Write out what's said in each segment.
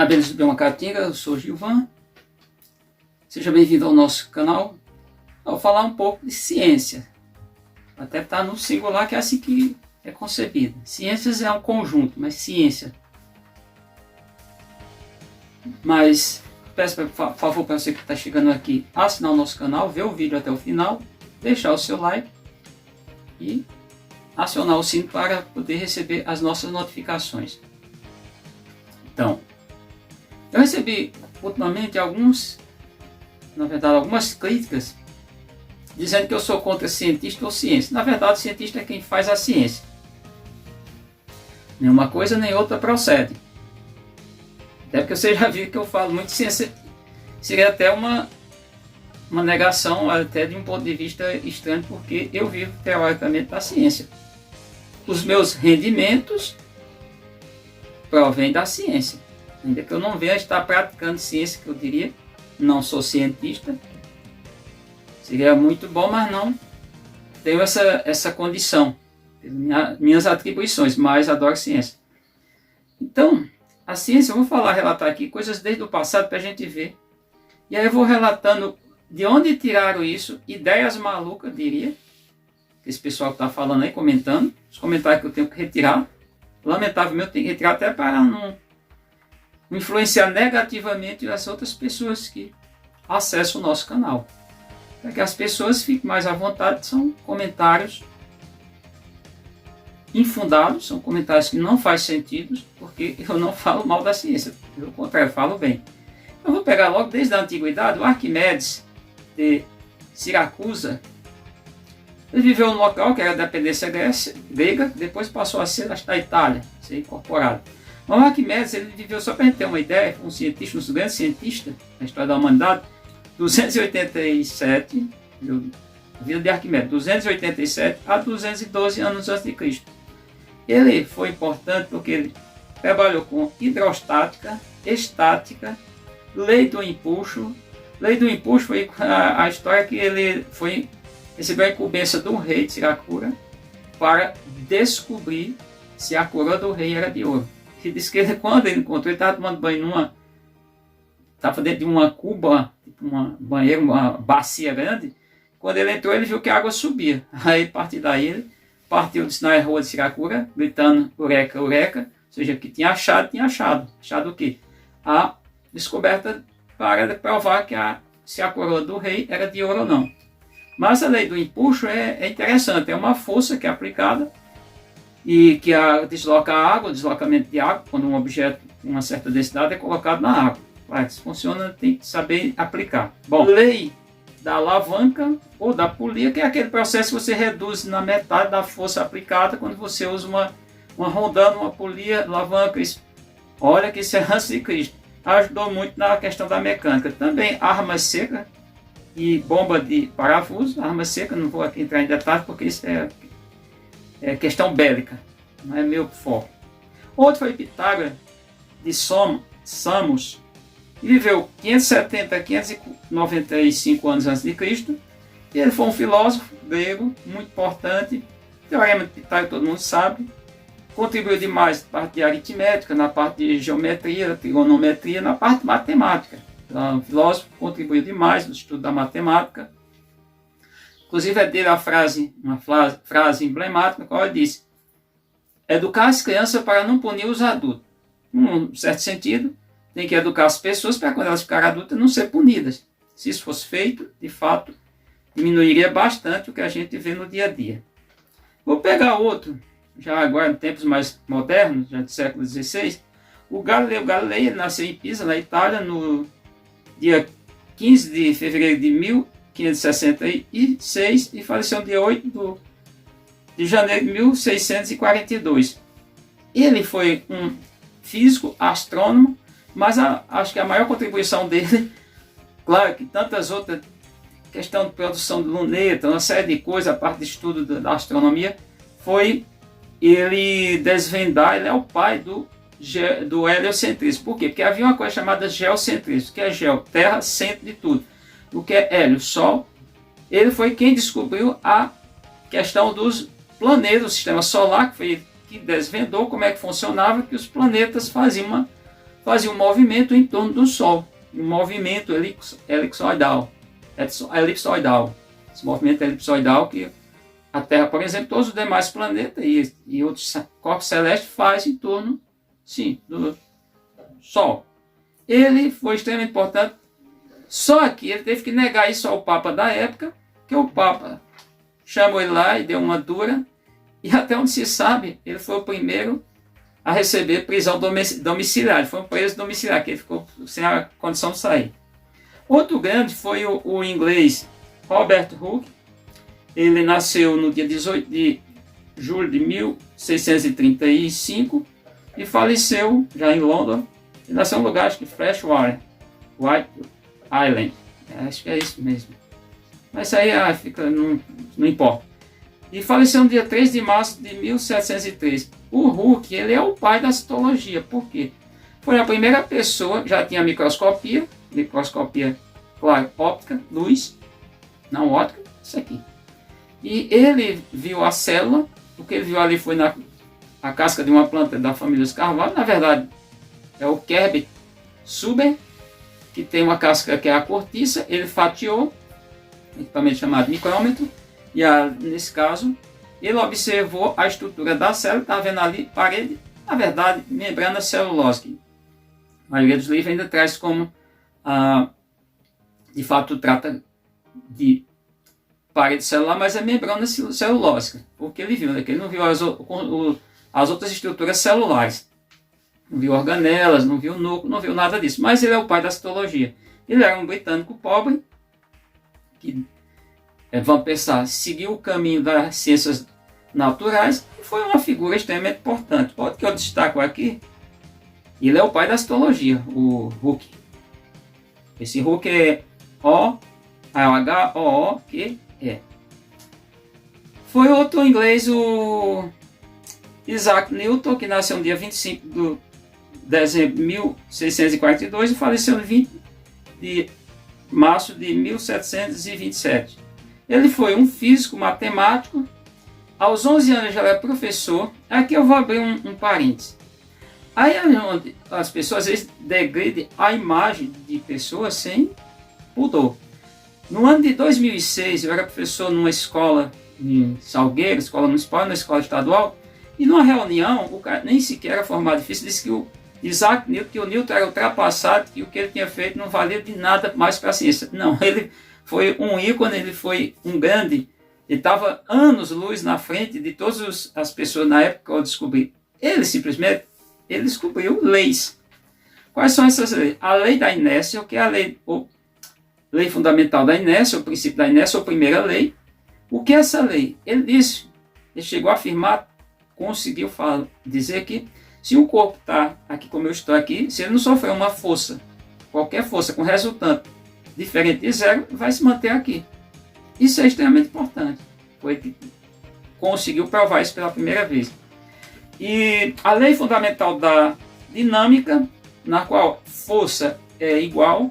Abelhas do Biomacatinga, eu sou Gilvan. Seja bem-vindo ao nosso canal. Eu vou falar um pouco de ciência. Até está no singular, que é assim que é concebida. Ciências é um conjunto, mas ciência. Mas peço por favor para você que está chegando aqui, assinar o nosso canal, ver o vídeo até o final, deixar o seu like e acionar o sino para poder receber as nossas notificações. Então, eu recebi ultimamente algumas críticas dizendo que eu sou contra cientista ou ciência. Na verdade, o cientista é quem faz a ciência. Nenhuma coisa nem outra procede. Até porque você já viu que eu falo muito de ciência. Seria até uma negação, até de um ponto de vista estranho, porque eu vivo teoricamente da ciência. Os meus rendimentos provêm da ciência. Ainda que eu não venha estar praticando ciência, que eu diria, não sou cientista. Seria muito bom, mas não tenho essa condição. Minhas atribuições, mas adoro ciência. Então, a ciência, eu vou relatar aqui coisas desde o passado para a gente ver. E aí eu vou relatando de onde tiraram isso, ideias malucas, eu diria. Esse pessoal que está falando aí, comentando, os comentários que eu tenho que retirar. Lamentavelmente eu tenho que retirar até para não influenciar negativamente as outras pessoas que acessam o nosso canal. Para que as pessoas fiquem mais à vontade, são comentários infundados, são comentários que não fazem sentido, porque eu não falo mal da ciência, pelo contrário, eu falo bem. Eu vou pegar logo desde a antiguidade, o Arquimedes de Siracusa. Ele viveu num local que era dependência grega, depois passou a ser da Itália, ser incorporado. Mas o Arquimedes, ele viveu, só para a gente ter uma ideia, um cientista, um dos grandes cientistas da história da humanidade, 287, a vida de Arquimedes, 287 a 212 anos antes de Cristo. Ele foi importante porque ele trabalhou com hidrostática, estática, lei do empuxo. Lei do empuxo foi a história que ele recebeu a incumbência do rei de Siracusa para descobrir se a coroa do rei era de ouro. Ele disse que quando ele encontrou, ele estava tomando banho estava dentro de uma cuba, tipo uma banheira, uma bacia grande. Quando ele entrou, ele viu que a água subia. Aí, a partir daí, ele partiu na rua de Siracusa, gritando eureka, eureka, ou seja, que tinha achado. Achado o quê? A descoberta para provar se a coroa do rei era de ouro ou não. Mas a lei do empuxo é interessante, é uma força que é aplicada e que desloca a água, o deslocamento de água, quando um objeto com uma certa densidade é colocado na água. Claro, se funciona, tem que saber aplicar. Bom, lei da alavanca ou da polia, que é aquele processo que você reduz na metade da força aplicada quando você usa uma rondana, uma polia, alavanca. Olha que isso é antes de Cristo. Ajudou muito na questão da mecânica. Também armas secas e bomba de parafuso. Armas secas, não vou aqui entrar em detalhes porque isso é questão bélica, não é meu foco. Outro foi Pitágoras de Samos, que viveu 570 a 595 anos antes de Cristo. E ele foi um filósofo grego muito importante. Teorema de Pitágoras todo mundo sabe. Contribuiu demais na parte de aritmética, na parte de geometria, trigonometria, na parte de matemática. Então, o filósofo contribuiu demais no estudo da matemática. Inclusive é dele uma frase emblemática, na qual ele disse: educar as crianças para não punir os adultos. Num certo sentido, tem que educar as pessoas para quando elas ficarem adultas não ser punidas. Se isso fosse feito, de fato, diminuiria bastante o que a gente vê no dia a dia. Vou pegar outro, já agora em tempos mais modernos, já do século XVI, o Galileu Galilei. Ele nasceu em Pisa, na Itália, no dia 15 de fevereiro de 1566 e faleceu no dia 8 de janeiro de 1642. Ele foi um físico, astrônomo, mas acho que a maior contribuição dele, claro que tantas outras, questão de produção de luneta, uma série de coisas, a parte de estudo da astronomia, foi ele desvendar, ele é o pai do heliocentrismo. Por quê? Porque havia uma coisa chamada geocentrismo, que é geo, terra, centro de tudo. O que é hélio, sol. Ele foi quem descobriu a questão dos planetas, o sistema solar, que foi ele que desvendou como é que funcionava, que os planetas faziam uma fazia um movimento em torno do Sol, um movimento elipsoidal. Esse movimento elipsoidal que a Terra, por exemplo, todos os demais planetas e outros corpos celestes fazem em torno, sim, do Sol. Ele foi extremamente importante, só que ele teve que negar isso ao Papa da época, que o Papa chamou ele lá e deu uma dura, e até onde se sabe, ele foi o primeiro a receber prisão domiciliar. Ele foi um preso domiciliar, que ele ficou sem a condição de sair. Outro grande foi o inglês Robert Hooke. Ele nasceu no dia 18 de julho de 1635 e faleceu já em Londres. Ele nasceu em um lugar, acho que Freshwater, White Island. Acho que é isso mesmo. Mas isso aí não importa. E faleceu no dia 3 de março de 1703. O Hooke, ele é o pai da citologia. Por quê? Foi a primeira pessoa, já tinha microscopia, claro, óptica, luz, não óptica, isso aqui. E ele viu a célula, o que ele viu ali foi a casca de uma planta da família dos carvalho, na verdade é o Kerbe Suber, que tem uma casca que é a cortiça, ele fatiou, equipamento chamado micrômetro, e nesse caso, ele observou a estrutura da célula, está vendo ali parede, na verdade, membrana celulose. A maioria dos livros ainda traz como, de fato, trata de parede celular, mas é membrana celulósica, porque ele viu, né, que ele não viu as outras estruturas celulares. Não viu organelas, não viu núcleo, não viu nada disso. Mas ele é o pai da citologia. Ele era um britânico pobre, que, vamos pensar, seguiu o caminho das ciências naturais e foi uma figura extremamente importante. Outro que eu destaco aqui, ele é o pai da citologia, o Hooke. Esse Hooke é H-O-O-Q-E. Foi outro inglês, o Isaac Newton, que nasceu no dia 25 de dezembro de 1642 e faleceu no 20 de março de 1727. Ele foi um físico matemático. Aos 11 anos já era professor. Aqui eu vou abrir um parênteses. Aí é onde as pessoas às vezes degradam a imagem de pessoas sem pudor. No ano de 2006 eu era professor numa escola em Salgueiro, escola municipal, na escola estadual, e numa reunião o cara nem sequer era formado em física, disse que o Isaac Newton, que o Newton era ultrapassado, que o que ele tinha feito não valia de nada mais para a ciência. Não, ele foi um ícone, ele foi um grande, ele estava anos-luz na frente de todas as pessoas na época que eu descobri. Ele descobriu leis. Quais são essas leis? A lei da inércia, que é a lei fundamental da inércia, o princípio da inércia, a primeira lei. O que é essa lei? Ele chegou a afirmar, conseguiu dizer que se o corpo está aqui como eu estou aqui, se ele não sofrer uma força, qualquer força com resultante diferente de zero, vai se manter aqui. Isso é extremamente importante. Foi que conseguiu provar isso pela primeira vez. E a lei fundamental da dinâmica, na qual força é igual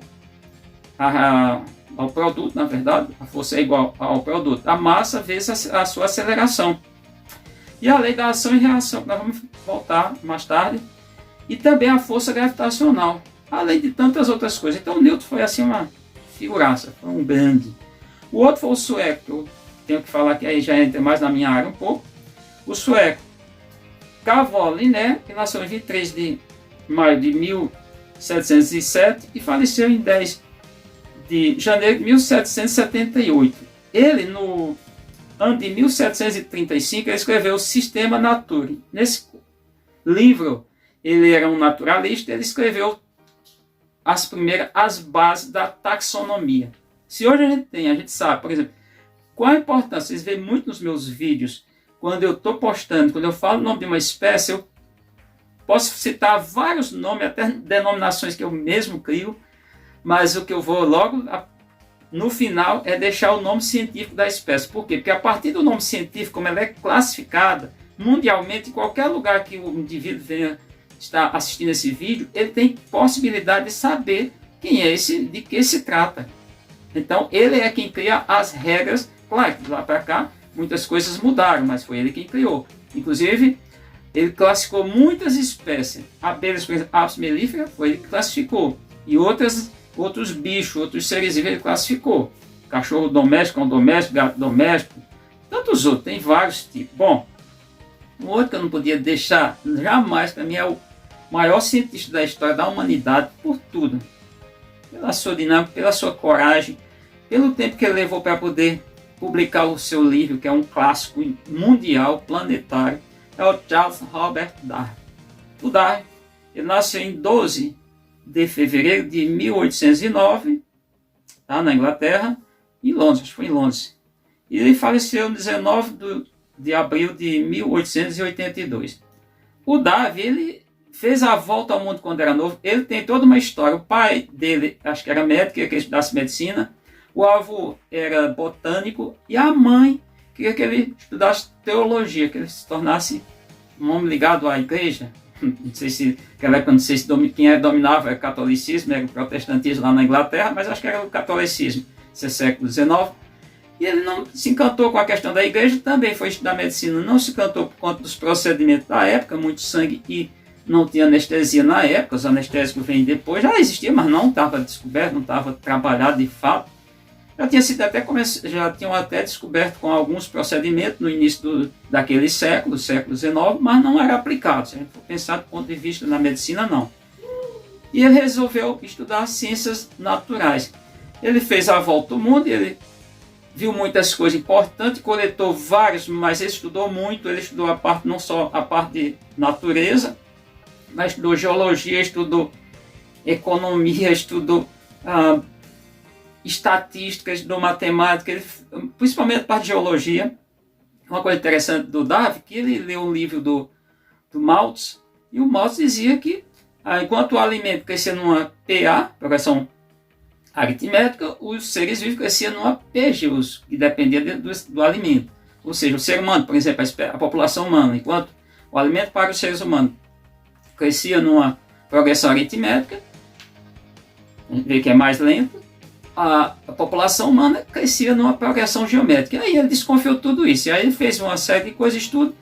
ao produto, na verdade, a força é igual ao produto, a massa vezes a sua aceleração. E a lei da ação e reação, que nós vamos voltar mais tarde, e também a força gravitacional, além de tantas outras coisas. Então Newton foi assim uma figuraça, foi um grande. O outro foi o sueco, que eu tenho que falar que aí já entra mais na minha área um pouco. O sueco Kavol Linné, que nasceu em 23 de maio de 1707 e faleceu em 10 de janeiro de 1778. Ele, no ano de 1735, ele escreveu o Systema Naturae. Nesse livro, ele era um naturalista, ele escreveu as bases da taxonomia. Se hoje a gente sabe, por exemplo, qual a importância, vocês veem muito nos meus vídeos, quando eu estou postando, quando eu falo o nome de uma espécie, eu posso citar vários nomes, até denominações que eu mesmo crio, mas o que eu vou logo no final é deixar o nome científico da espécie. Por quê? Porque a partir do nome científico, como ela é classificada mundialmente, em qualquer lugar que o indivíduo venha estar assistindo esse vídeo, ele tem possibilidade de saber quem é esse, de que se trata. Então, ele é quem cria as regras. Claro que de lá para cá, muitas coisas mudaram, mas foi ele quem criou. Inclusive, ele classificou muitas espécies. Abelhas, por exemplo, Apis mellifera, ele classificou. E outros bichos, outros seres vivos, ele classificou. Cachorro doméstico, cão doméstico, gato doméstico. Tantos outros, tem vários tipos. Bom, um outro que eu não podia deixar jamais, para mim é o maior cientista da história da humanidade, por tudo. Pela sua dinâmica, pela sua coragem, pelo tempo que ele levou para poder publicar o seu livro, que é um clássico mundial, planetário, é o Charles Robert Darwin. O Darwin, ele nasceu em 12 de fevereiro de 1809, tá, na Inglaterra, em Londres, acho que foi em Londres. E ele faleceu em 19 de abril de 1882. O Darwin, ele fez a volta ao mundo quando era novo. Ele tem toda uma história. O pai dele, acho que era médico, queria que ele estudasse medicina. O avô era botânico. E a mãe queria que ele estudasse teologia, que ele se tornasse um homem ligado à igreja. Não sei se, naquela época, não sei se quem dominava era o catolicismo, era o protestantismo lá na Inglaterra, mas acho que era o catolicismo, esse é século XIX. E ele não se encantou com a questão da igreja, também foi estudar medicina, não se encantou por conta dos procedimentos da época, muito sangue e não tinha anestesia na época, os anestésicos vêm depois, já existia, mas não estava descoberto, não estava trabalhado de fato. Já tinham até descoberto com alguns procedimentos no início daquele século XIX, mas não era aplicado. Se a gente for pensar do ponto de vista da medicina, não. E ele resolveu estudar ciências naturais. Ele fez a volta ao mundo, ele viu muitas coisas importantes, coletou vários, mas ele estudou muito. Ele estudou a parte, não só a parte de natureza, mas estudou geologia, estudou economia, estudou estatística, estudou matemática, principalmente a parte de geologia. Uma coisa interessante do Darwin, que ele leu um livro do Malthus, e o Malthus dizia que enquanto o alimento crescia numa PA, progressão aritmética, os seres vivos cresciam numa PG, que dependia do alimento. Ou seja, o ser humano, por exemplo, a população humana, enquanto o alimento para os seres humanos crescia numa progressão aritmética, a gente vê que é mais lento, a população humana crescia numa progressão geométrica. E aí ele desconfiou de tudo isso. E aí ele fez uma série de coisas, estudo,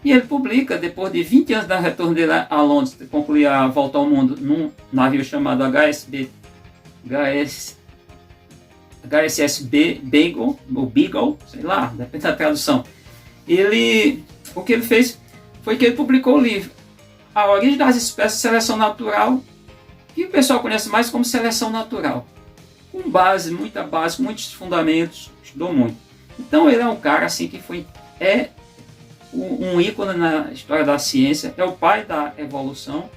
e ele publica, depois de 20 anos da retorno dele a Londres, de concluir a volta ao mundo num navio chamado HSS Beagle, ou Beagle, sei lá, depende da tradução. O que ele fez foi que ele publicou o livro A Origem das Espécies, Seleção Natural, que o pessoal conhece mais como seleção natural. Com muitos fundamentos, estudou muito. Então ele é um cara assim que é um ícone na história da ciência, é o pai da evolução,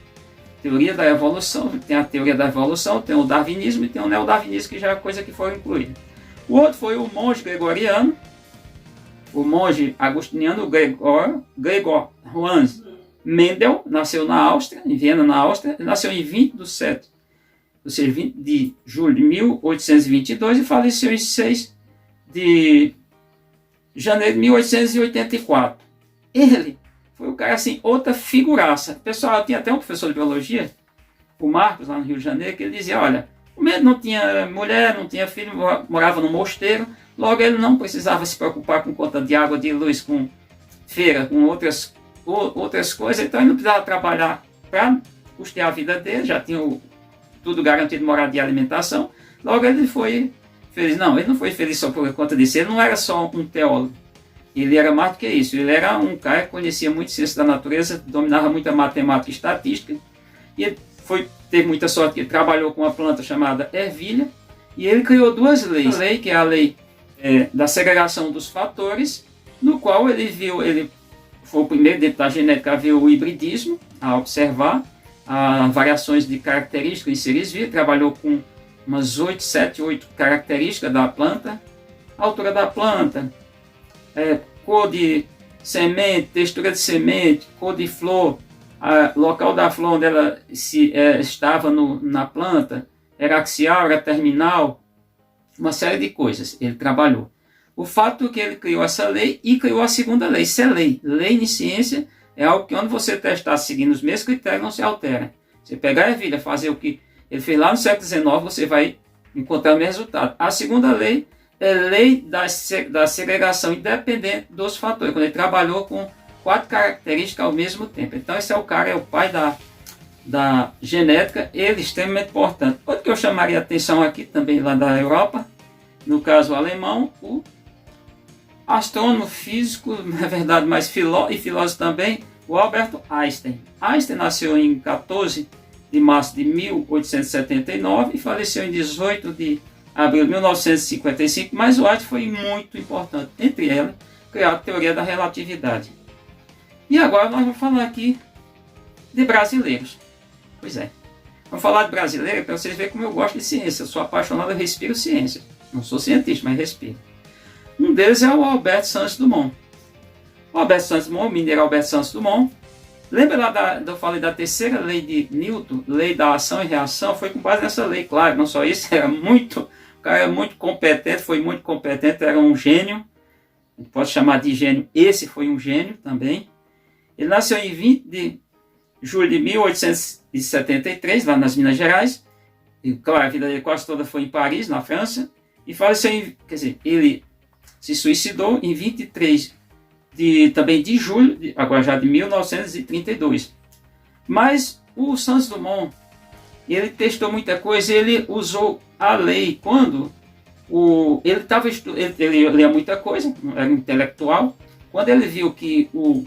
teoria da evolução, tem a teoria da evolução, tem o darwinismo e tem o neodarwinismo, que já é coisa que foi incluída. O outro foi o monge gregoriano, o monge agostiniano Gregor Hans Mendel, nasceu na Áustria, em Viena, na Áustria, nasceu em 20 de julho de 1822 e faleceu em 6 de janeiro de 1884. Ele foi o cara assim, outra figuraça. O pessoal, tinha até um professor de biologia, o Marcos, lá no Rio de Janeiro, que ele dizia, olha, o mesmo não tinha mulher, não tinha filho, morava no mosteiro, logo ele não precisava se preocupar com conta de água, de luz, com feira, com outras coisas, então ele não precisava trabalhar para custear a vida dele, já tinha tudo garantido, moradia e alimentação. Logo ele foi feliz. Não, ele não foi feliz só por conta disso. Ele não era só um teólogo. Ele era mais do que isso. Ele era um cara que conhecia muito ciência da natureza, dominava muito a matemática e estatística. E ele teve muita sorte que ele trabalhou com uma planta chamada ervilha. E ele criou duas leis. A lei, que é a lei da segregação dos fatores, no qual ele foi o primeiro dentro da genética a ver o hibridismo, a observar variações de características em seres vivos, trabalhou com umas 7, 8 características da planta, altura da planta, cor de semente, textura de semente, cor de flor, local da flor onde ela estava na planta, era axial, era terminal, uma série de coisas ele trabalhou. O fato é que ele criou essa lei e criou a segunda lei. Isso é lei. Lei em ciência é algo que onde você testar seguindo os mesmos critérios não se altera. Você pegar a ervilha, fazer o que ele fez lá no século XIX, você vai encontrar o mesmo resultado. A segunda lei é a lei da segregação independente dos fatores. Quando ele trabalhou com 4 características ao mesmo tempo. Então esse é o cara, é o pai da genética, ele é extremamente importante. Outro que eu chamaria a atenção aqui também lá da Europa, no caso alemão, o astrônomo, físico, na verdade, mas filósofo também, o Albert Einstein. Einstein nasceu em 14 de março de 1879 e faleceu em 18 de abril de 1955, mas o Einstein foi muito importante, entre elas, criar a teoria da relatividade. E agora nós vamos falar aqui de brasileiros. Pois é, vamos falar de brasileiro para vocês verem como eu gosto de ciência. Eu sou apaixonado, eu respiro ciência. Não sou cientista, mas respiro. Um deles é o Albert Santos Dumont. O Albert Santos Dumont, o mineiro Albert Santos Dumont. Lembra lá eu falei da terceira lei de Newton, lei da ação e reação? Foi com base nessa lei, claro. Não só isso, o cara era muito competente, foi muito competente, era um gênio. A gente pode chamar de gênio, esse foi um gênio também. Ele nasceu em 20 de julho de 1873, lá nas Minas Gerais. E, claro, a vida dele quase toda foi em Paris, na França. E faleceu ele se suicidou em 23 também de julho, agora já de 1932. Mas o Santos Dumont, ele testou muita coisa, ele usou a lei quando ele lia muita coisa, era intelectual. Quando ele viu que o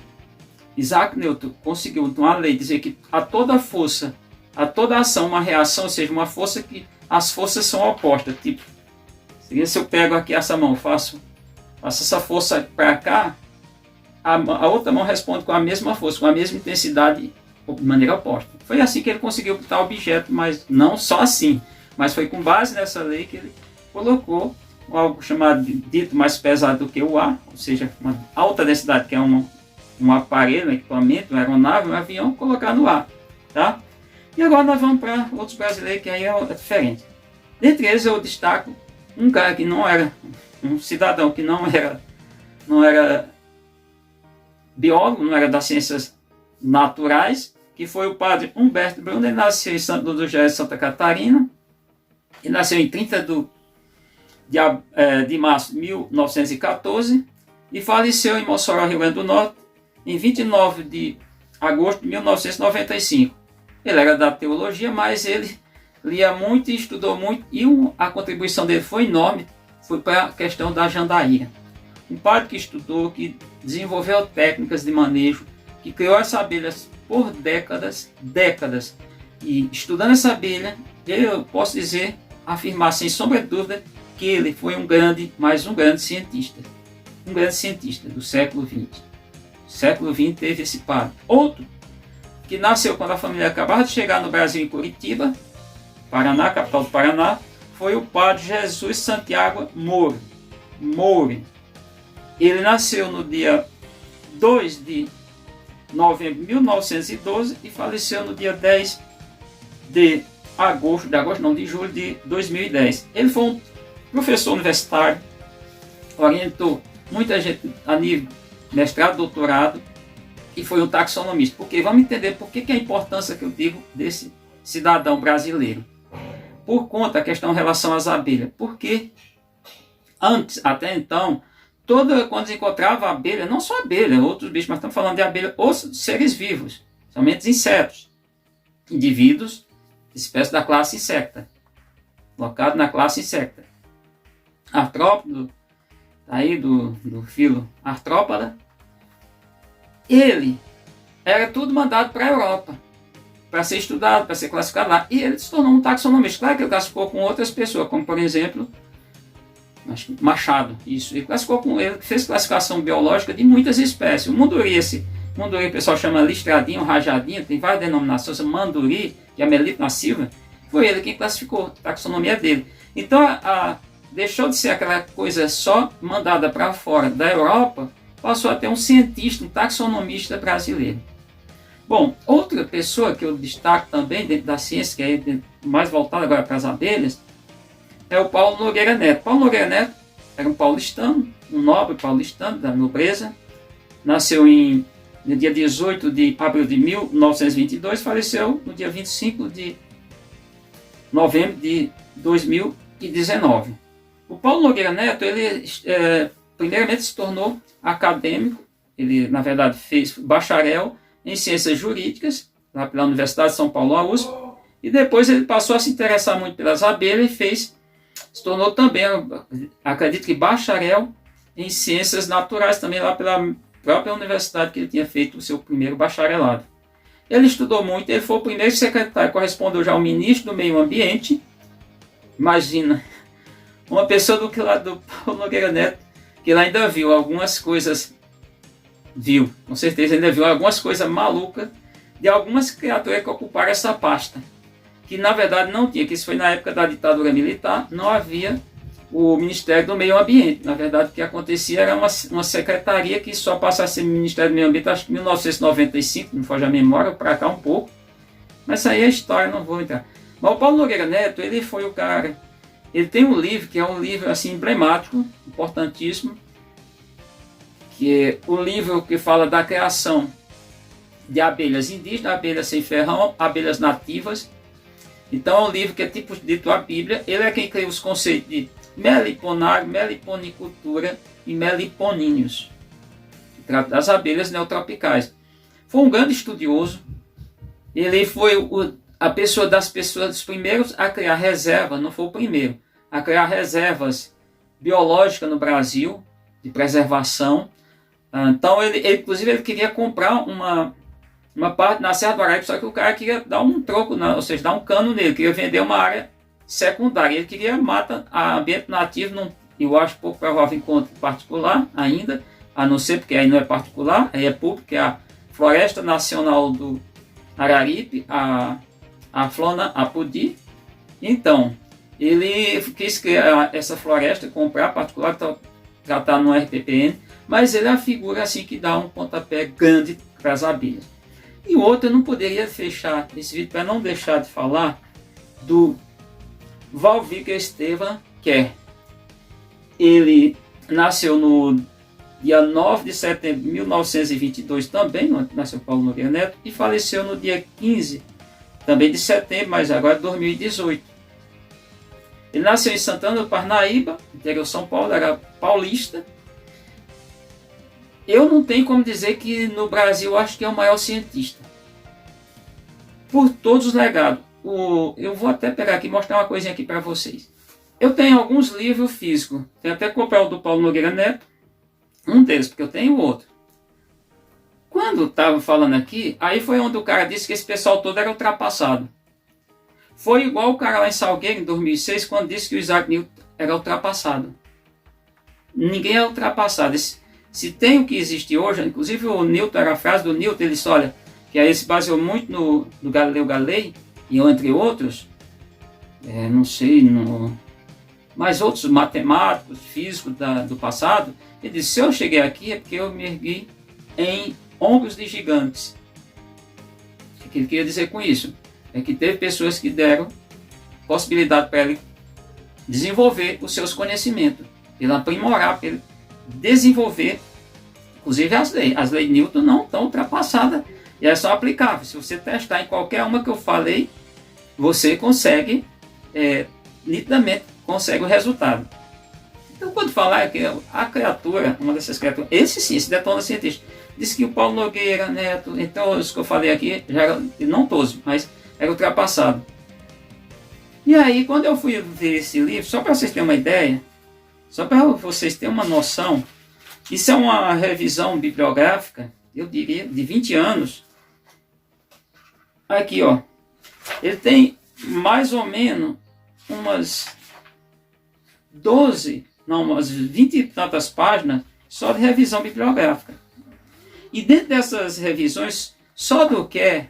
Isaac Newton conseguiu, uma lei, dizer que a toda força, a toda ação, uma reação, ou seja, uma força que as forças são opostas. Tipo, se eu pego aqui essa mão, faço essa força para cá, a outra mão responde com a mesma força, com a mesma intensidade, de maneira oposta. Foi assim que ele conseguiu tal objeto, mas não só assim, mas foi com base nessa lei que ele colocou algo chamado, dito mais pesado do que o ar, ou seja, uma alta densidade, que é um aparelho, um equipamento, uma aeronave, um avião, colocar no ar. Tá? E agora nós vamos para outros brasileiros, que aí é diferente. Dentre eles eu destaco um cara que não era, um cidadão que não era biólogo, não era das ciências naturais, que foi o padre Humberto Bruno. Ele nasceu em Santo Ludgero, Santa Catarina. Ele nasceu em 30 de março de 1914 e faleceu em Mossoró, Rio Grande do Norte, em 29 de agosto de 1995. Ele era da teologia, mas ele lia muito e estudou muito, e a contribuição dele foi enorme, foi para a questão da jandaíra. Um padre que estudou, que desenvolveu técnicas de manejo, que criou essa abelha por décadas, e estudando essa abelha, eu posso dizer, afirmar sem sombra de dúvida, que ele foi um grande cientista do século XX. O século XX teve esse padre. Outro, que nasceu quando a família acabava de chegar no Brasil, em Curitiba, Paraná, capital do Paraná, foi o padre Jesus Santiago Moure. Ele nasceu no dia 2 de novembro de 1912 e faleceu no dia 10 de julho de 2010. Ele foi um professor universitário, orientou muita gente a nível mestrado, doutorado, e foi um taxonomista. Porque vamos entender por que a importância que eu digo desse cidadão brasileiro. Por conta da questão em relação às abelhas. Porque antes, até então, quando se encontrava abelha, não só abelha, outros bichos, mas estamos falando de abelha, ou seres vivos, somente insetos, indivíduos, espécies da classe insecta, locado na classe insecta. Artrópodo, aí do filo Artrópoda, ele era tudo mandado para a Europa, para ser estudado, para ser classificado lá, e ele se tornou um taxonomista. Claro que ele classificou com outras pessoas, como por exemplo Machado, isso. Ele fez classificação biológica de muitas espécies. O Munduri, o pessoal chama listradinho, rajadinho, tem várias denominações. O Manduri, que é Melito na Silva, foi ele quem classificou, a taxonomia dele. Então, deixou de ser aquela coisa só mandada para fora da Europa, passou a ter um cientista, um taxonomista brasileiro. Bom, outra pessoa que eu destaco também dentro da ciência, que é mais voltada agora para as abelhas, é o Paulo Nogueira Neto. Paulo Nogueira Neto era um paulistano, um nobre paulistano da nobreza. Nasceu no dia 18 de abril de 1922, faleceu no dia 25 de novembro de 2019. O Paulo Nogueira Neto, ele primeiramente se tornou acadêmico ele na verdade fez bacharel em ciências jurídicas, lá pela Universidade de São Paulo, a USP, e depois ele passou a se interessar muito pelas abelhas e se tornou também, acredito que bacharel em ciências naturais, também lá pela própria universidade que ele tinha feito o seu primeiro bacharelado. Ele estudou muito, ele foi o primeiro secretário, correspondeu já ao ministro do Meio Ambiente. Imagina, uma pessoa do lado do Paulo Nogueira Neto, que ele ainda viu algumas coisas, com certeza ainda viu algumas coisas malucas de algumas criaturas que ocuparam essa pasta, que na verdade não tinha, que isso foi na época da ditadura militar, não havia o Ministério do Meio Ambiente. Na verdade, o que acontecia era uma secretaria que só passa a ser Ministério do Meio Ambiente, acho que em 1995, não foge a memória, para cá um pouco. Mas isso aí é história, não vou entrar. Mas o Paulo Nogueira Neto, ele foi o cara... Ele tem um livro, que é um livro assim, emblemático, importantíssimo, que é o livro que fala da criação de abelhas indígenas, abelhas sem ferrão, abelhas nativas. Então é um livro que é tipo dito a Bíblia. Ele é quem cria os conceitos de meliponário, meliponicultura e meliponíneos, que trata das abelhas neotropicais. Foi um grande estudioso. Ele foi a pessoa dos primeiros a criar reserva, não foi o primeiro, a criar reservas biológicas no Brasil, de preservação. Então, inclusive, ele queria comprar uma parte na Serra do Araípe, só que o cara queria dar um troco, ou seja, dar um cano nele, queria vender uma área secundária. Ele queria mata a ambiente nativo, eu acho pouco provável encontro particular ainda, a não ser porque aí não é particular, aí é público, que é a Floresta Nacional do Araripe, a Flona Apodi. Então, ele quis criar essa floresta, comprar particular, tratar no RPPN, mas ele é a figura assim que dá um pontapé grande para as abelhas. E outro, eu não poderia fechar esse vídeo para não deixar de falar do Valviker Estevam Kerr. Ele nasceu no dia 9 de setembro de 1922 também, nasceu Paulo Nogueira Neto, e faleceu no dia 15 também de setembro, mas agora de 2018. Ele nasceu em Santana do Parnaíba, interior de São Paulo, era paulista. Eu não tenho como dizer que no Brasil eu acho que é o maior cientista, por todos os legados. Eu vou até pegar aqui e mostrar uma coisinha aqui para vocês. Eu tenho alguns livros físicos, tenho até copiar o do Paulo Nogueira Neto, um deles, porque eu tenho outro. Quando estava falando aqui, aí foi onde o cara disse que esse pessoal todo era ultrapassado. Foi igual o cara lá em Salgueiro, em 2006, quando disse que o Isaac Newton era ultrapassado. Ninguém é ultrapassado. Se tem o que existe hoje, inclusive o Newton, era a frase do Newton, ele disse, olha, que aí se baseou muito no Galileu Galilei, e entre outros, não sei, mas outros matemáticos, físicos do passado, ele disse, se eu cheguei aqui é porque eu me ergui em ombros de gigantes. O que ele queria dizer com isso? É que teve pessoas que deram possibilidade para ele desenvolver os seus conhecimentos, ele aprimorar, para ele desenvolver, inclusive as leis. As leis de Newton não estão ultrapassadas e elas são aplicáveis. Se você testar em qualquer uma que eu falei, você consegue, nitidamente, consegue o resultado. Então, quando falar que a criatura, uma dessas criaturas, esse sim, esse detona cientista, disse que o Paulo Nogueira Neto, então os que eu falei aqui, já era, não todos, mas era ultrapassado. E aí, quando eu fui ver esse livro, só para vocês terem uma ideia, só para vocês terem uma noção, isso é uma revisão bibliográfica, eu diria, de 20 anos. Aqui, ó, ele tem mais ou menos umas 20 e tantas páginas só de revisão bibliográfica. E dentro dessas revisões, só do que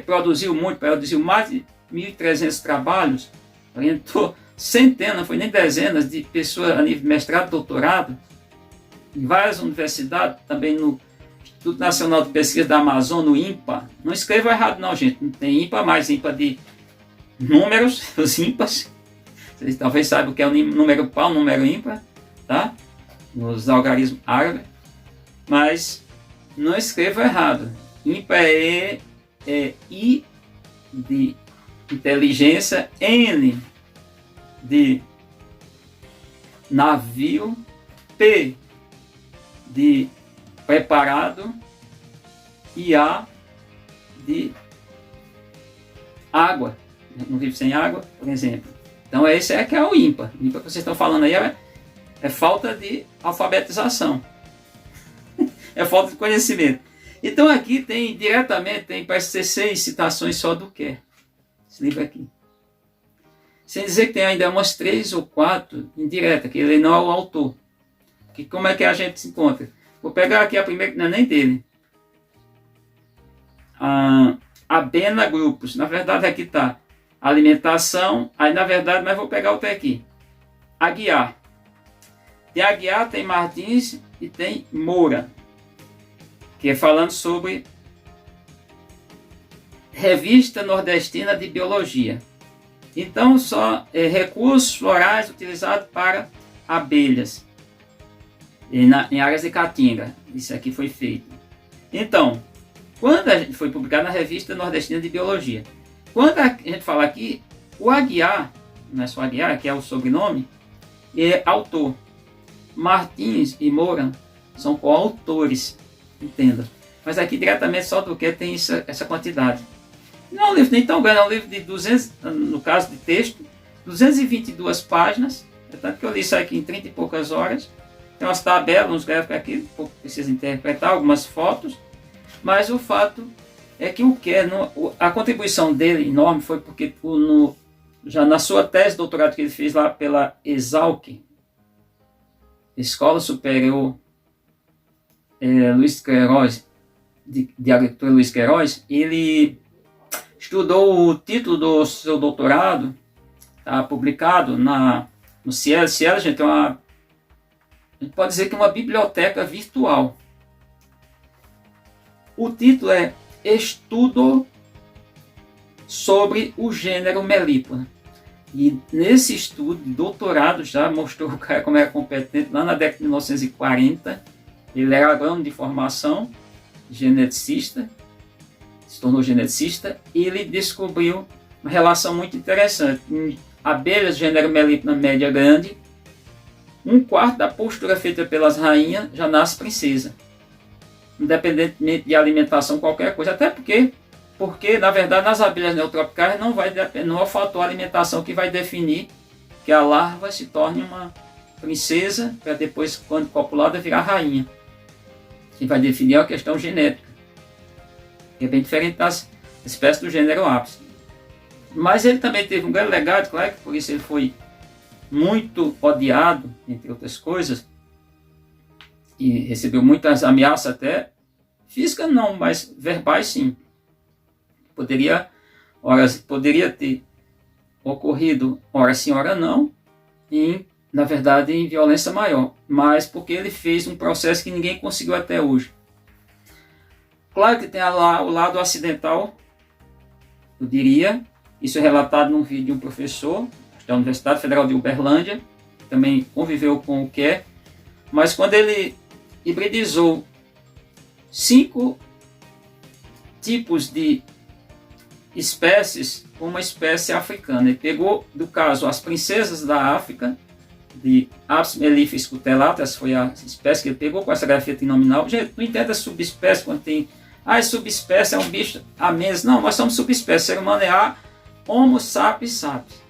produziu mais de 1.300 trabalhos, orientou centenas, não foi nem dezenas de pessoas a nível de mestrado, doutorado, em várias universidades, também no Instituto Nacional de Pesquisa da Amazônia, no INPA. Não escreva errado não, gente, não tem INPA mais, INPA de números, os INPAs. Vocês talvez saibam o que é o número par, o número ímpar, tá? Nos algarismos árabes. Mas não escreva errado. Ímpar é I de inteligência, N de navio, P de preparado e A de água. Não vive sem água, por exemplo. Então esse é que é o ímpar. O ímpar que vocês estão falando aí é falta de alfabetização. É falta de conhecimento. Então aqui tem diretamente, parece ser 6 citações só do quer. Esse livro aqui. Sem dizer que tem ainda umas 3 ou 4 indiretas, que ele não é o autor. Que como é que a gente se encontra? Vou pegar aqui a primeira, que não é nem dele. A Bena Grupos. Na verdade aqui está alimentação. Aí na verdade, mas vou pegar outra aqui. Aguiar. Tem Aguiar, tem Martins e tem Moura. Que é falando sobre Revista Nordestina de Biologia. Então, só recursos florais utilizados para abelhas em áreas de Caatinga. Isso aqui foi feito. Então, quando a gente foi publicado na Revista Nordestina de Biologia, quando a gente fala aqui, o Aguiar, não é só Aguiar, que é o sobrenome, é autor. Martins e Moura são coautores, entenda. Mas aqui diretamente só do que tem essa quantidade. Não é um livro nem tão grande, é um livro de 200, no caso de texto, 222 páginas. É tanto que eu li isso aqui em 30 e poucas horas. Tem umas tabelas, uns gráficos aqui, precisa interpretar, algumas fotos. Mas o fato é que a contribuição dele enorme foi porque já na sua tese de doutorado que ele fez lá pela Exalc, Escola Superior Luiz Queiroz, de Agricultura Luiz Queiroz, ele estudou o título do seu doutorado, está publicado no Cielo. Cielo, gente, a gente pode dizer que é uma biblioteca virtual. O título é Estudo sobre o gênero Melípona. E nesse estudo de doutorado já mostrou o cara como era competente lá na década de 1940. Ele era agrônomo de formação, geneticista, se tornou geneticista, e ele descobriu uma relação muito interessante. Em abelhas do gênero Melípona média grande, 1/4 da postura feita pelas rainhas já nasce princesa, independentemente de alimentação, qualquer coisa. Até porque na verdade, nas abelhas neotropicais não é o fator alimentação que vai definir que a larva se torne uma princesa, para depois, quando copulada, virar rainha. Que vai definir a questão genética, que é bem diferente das espécies do gênero Apis. Mas ele também teve um grande legado, claro que por isso ele foi muito odiado, entre outras coisas, e recebeu muitas ameaças até, físicas não, mas verbais sim. Poderia ter ocorrido, ora sim, ora não, na verdade em violência maior, mas porque ele fez um processo que ninguém conseguiu até hoje. Claro que tem lá o lado acidental, eu diria, isso é relatado num vídeo de um professor da Universidade Federal de Uberlândia, que também conviveu com o Quer, mas quando ele hibridizou 5 tipos de espécies com uma espécie africana, ele pegou, do caso, as princesas da África, de Apis mellifera scutellata, essa foi a espécie que ele pegou com essa grafia trinominal. Gente, não entenda subespécie quando tem subespécie é um bicho a menos. Não, nós somos subespécie. Ser humano é a Homo sapiens sapiens.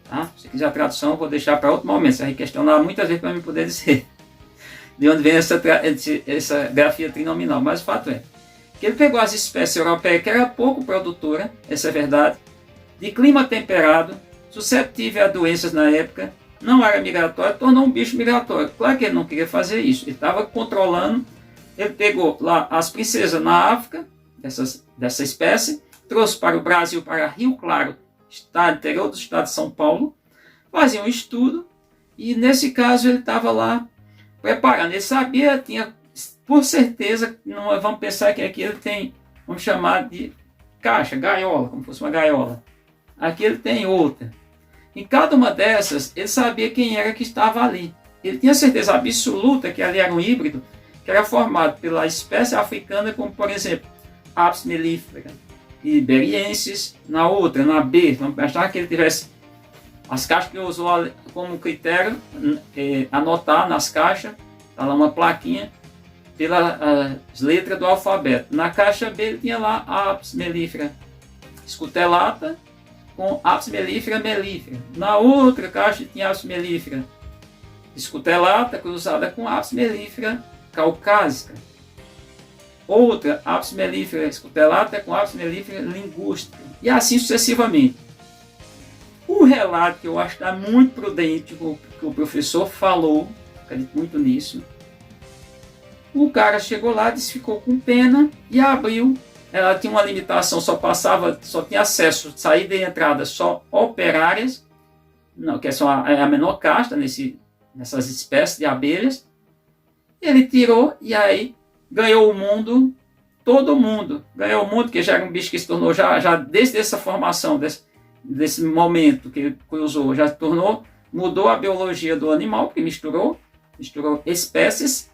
Tá? Se quiser a tradução, eu vou deixar para outro momento. Você vai questionar muitas vezes para me poder dizer de onde vem essa grafia trinominal. Mas o fato é que ele pegou as espécies europeias, que era pouco produtora, essa é verdade, de clima temperado, susceptível a doenças na época, não era migratório, tornou um bicho migratório. Claro que ele não queria fazer isso, ele estava controlando. Ele pegou lá as princesas na África, dessa espécie, trouxe para o Brasil, para Rio Claro, estado interior do estado de São Paulo, fazia um estudo, e nesse caso ele estava lá preparando. Ele sabia, tinha por certeza, não vamos pensar que aqui ele tem, vamos chamar de caixa, gaiola, como se fosse uma gaiola. Aqui ele tem outra. Em cada uma dessas, ele sabia quem era que estava ali. Ele tinha certeza absoluta que ali era um híbrido, que era formado pela espécie africana, como por exemplo, Apis mellifera e iberiensis. Na outra, na B, vamos pensar que ele tivesse as caixas que usou como critério, anotar nas caixas, está lá uma plaquinha, pelas letras do alfabeto. Na caixa B ele tinha lá a Apis mellifera scutellata com Apis mellifera mellifera. Na outra caixa tinha Apis mellifera scutellata cruzada com Apis mellifera caucásica. Outra Apis mellifera scutellata com Apis mellifera linguística. E assim sucessivamente. O relato que eu acho que está muito prudente, que o professor falou, acredito muito nisso. O cara chegou lá, disse, ficou com pena e abriu. Ela tinha uma limitação, só tinha acesso, saída e entrada só operárias, não, que é só a menor casta nessas espécies de abelhas. Ele tirou e aí ganhou o mundo, todo mundo. Ganhou o mundo, que já era um bicho que se tornou, já desde essa formação, desse momento que ele cruzou, já se tornou, mudou a biologia do animal, porque misturou espécies,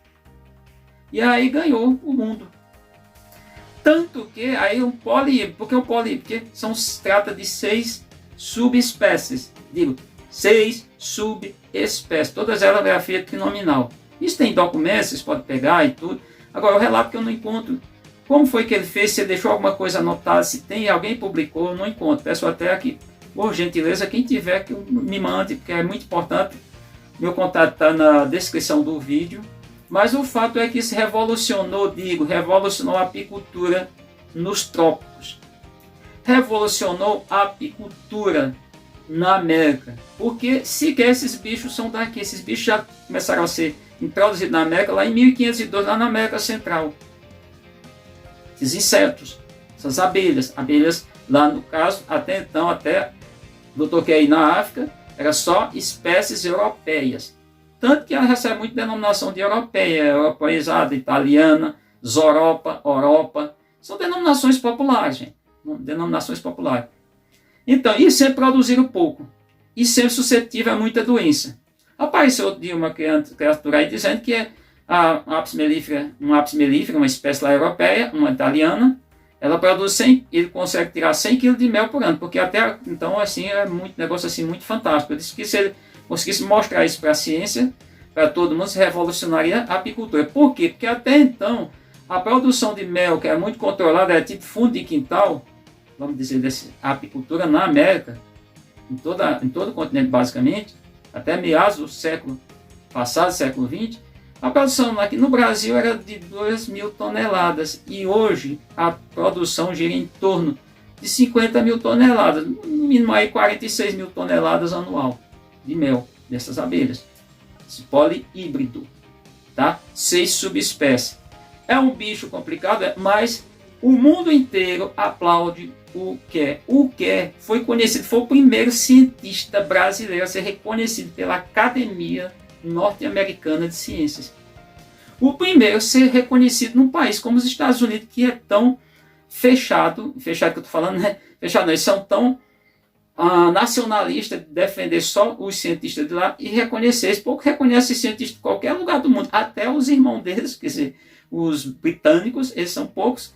e aí ganhou o mundo. Tanto que aí um políhedro, porque o políhedro, porque trata de 6 subespécies, digo, 6 subespécies, todas elas grafia trinominal. Isso tem documentos, vocês podem pegar e tudo. Agora, o relato que eu não encontro, como foi que ele fez, se ele deixou alguma coisa anotada, se tem, alguém publicou, eu não encontro. Peço até aqui, por gentileza, quem tiver que me mande, porque é muito importante. Meu contato está na descrição do vídeo. Mas o fato é que isso revolucionou a apicultura nos trópicos. Revolucionou a apicultura na América. Porque sequer esses bichos são daqui. Esses bichos já começaram a ser introduzidos na América lá em 1502, lá na América Central. Esses insetos, essas abelhas lá no caso, até então, até do Toquei na África, era só espécies europeias. Tanto que ela recebe muito denominação de europeia, europeizada, italiana, zoropa, oropa. São denominações populares, gente. Denominações populares. Então, e sempre produziram pouco. E sempre suscetível a muita doença. Apareceu outro dia uma criatura aí dizendo que é a Apis mellifera, uma espécie lá europeia, uma italiana, ela produz 100, ele consegue tirar 100 kg de mel por ano, porque até então assim é muito negócio assim muito fantástico. Eu disse que se ele conseguisse mostrar isso para a ciência, para todo mundo, se revolucionaria a apicultura. Por quê? Porque até então a produção de mel, que era muito controlada, era tipo fundo de quintal, vamos dizer, a apicultura na América, em todo o continente basicamente, até meados do século passado, século XX, a produção aqui no Brasil era de 2.000 toneladas e hoje a produção gira em torno de 50.000 toneladas, no mínimo aí 46.000 toneladas anual de mel dessas abelhas. Esse polihíbrido, tá? 6 subespécies. É um bicho complicado, mas o mundo inteiro aplaude o Kerr. O Kerr foi o primeiro cientista brasileiro a ser reconhecido pela Academia Norte-Americana de Ciências. O primeiro a ser reconhecido num país como os Estados Unidos, que é tão fechado que eu estou falando, né? Fechado não, eles são tão nacionalistas, de defender só os cientistas de lá e reconhecer. Eles pouco reconhecem cientistas de qualquer lugar do mundo, até os irmãos deles, quer dizer, os britânicos, eles são poucos,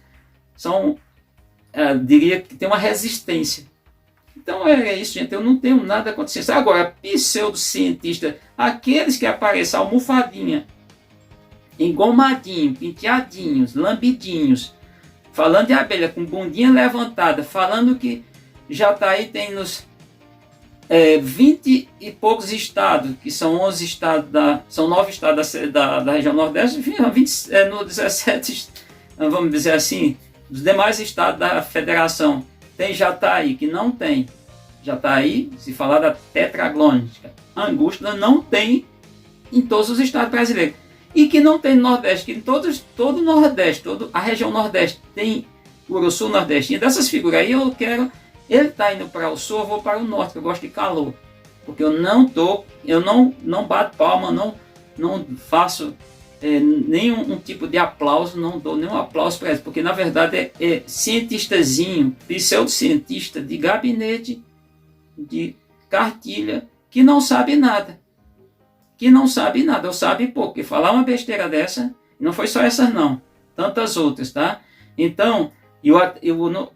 diria que tem uma resistência. Então é isso, gente. Eu não tenho nada contra ciência. Agora, pseudocientista, aqueles que aparecem almofadinha, engomadinho, penteadinhos, lambidinhos, falando de abelha com bundinha levantada, falando que já está aí, tem nos 20 e poucos estados, que são 11 estados, são 9 estados da região Nordeste, no 17, vamos dizer assim, dos demais estados da federação. Tem Jataí, que não tem. Jataí, se falar da tetraglônica, angústia não tem em todos os estados brasileiros. E que não tem no Nordeste, que em todo o Nordeste, toda a região Nordeste tem Uruçu nordestino. Dessas figuras aí ele está indo para o sul, eu vou para o norte, que eu gosto de calor. Porque eu não bato palma, não faço nenhum tipo de aplauso, não dou nenhum aplauso para eles, porque na verdade é cientistazinho, pseudocientista de gabinete, de cartilha, que não sabe nada. Ou sabe pouco, porque falar uma besteira dessa, não foi só essas não, tantas outras, tá? Então,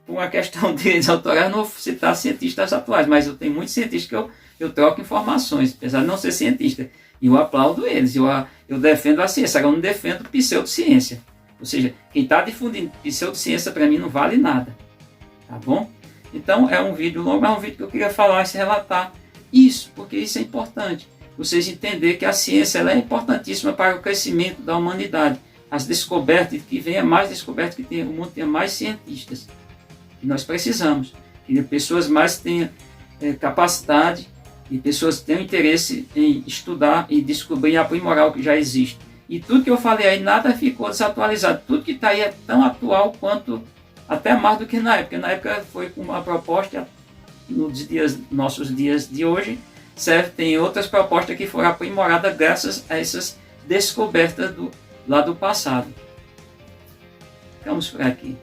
por uma questão de direitos autorais, não vou citar cientistas atuais, mas eu tenho muitos cientistas que eu troco informações, apesar de não ser cientista. E eu aplaudo eles, eu defendo a ciência, agora eu não defendo pseudociência. Ou seja, quem está difundindo pseudociência para mim não vale nada. Tá bom? Então é um vídeo longo, mas é um vídeo que eu queria falar e relatar isso, porque isso é importante. Vocês entenderem que a ciência ela é importantíssima para o crescimento da humanidade. As descobertas, que venha mais descobertas, que o mundo tenha mais cientistas. E nós precisamos. Que pessoas mais tenham capacidade e pessoas tenham interesse em estudar e descobrir e aprimorar o que já existe. E tudo que eu falei aí, nada ficou desatualizado. Tudo que está aí é tão atual quanto, até mais do que na época. Na época foi com uma proposta, nossos dias de hoje, tem outras propostas que foram aprimoradas graças a essas descobertas lá do passado. Ficamos por aqui.